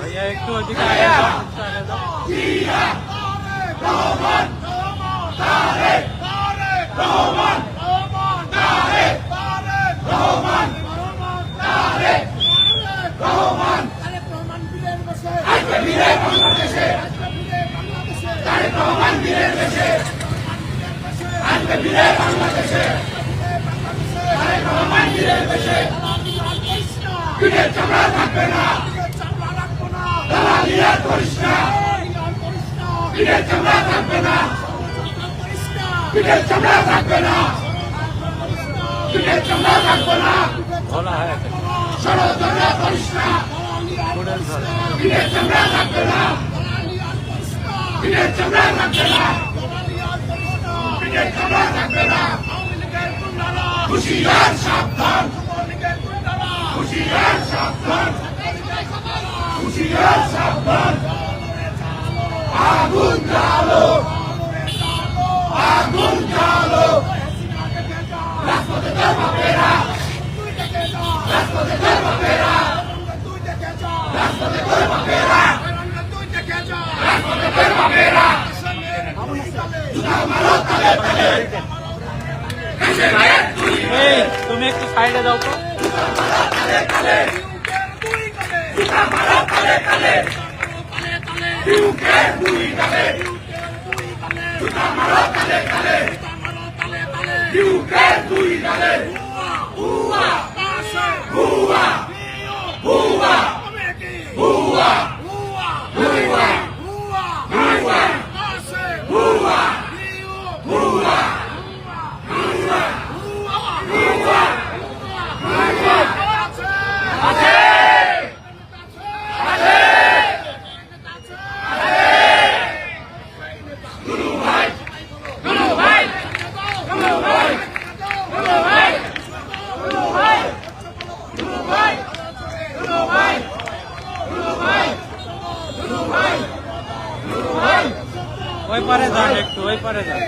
भैया एक तो अधिक চামড়া থাকবে না, দালালিয়া করিস না, পিঠের চামড়া থাকবে না, পিঠের চামড়া থাকবে না, পিঠের চামড়া থাকবে না, ষড়যন্ত্র করিস না, পিঠের চামড়া থাকবে না, পিঠের চামড়া থাকবে না, পিঠের চামড়া থাকবে না, হুঁশিয়ার সাবধান, হুঁশিয়ার সাবধান, হুঁশিয়ার সাবধান, আগুন জ্বালো, আগুন জ্বালো, রাজপথে তোর বাপেরা, রাজপথে তোর বাপেরা, রাজপথে তোর বাপেরা, রাজপথে তোর বাপেরা, জুতা মারো তালে তালে, দেশের আয়ের তুলে, তুমি একটু সাইডে যাও তো। জুতা মারো তালে তালে, জুতা মারো তালে তালে, বিউকের দুই গালে, জুতা মারো তালে তালে, বিউকের দুই গালে, হুয়া হুয়া হুয়া হুয়া হুয়া হুয়া হুয়া হুয়া ওই পারে যান, একটু ওই পারে যান।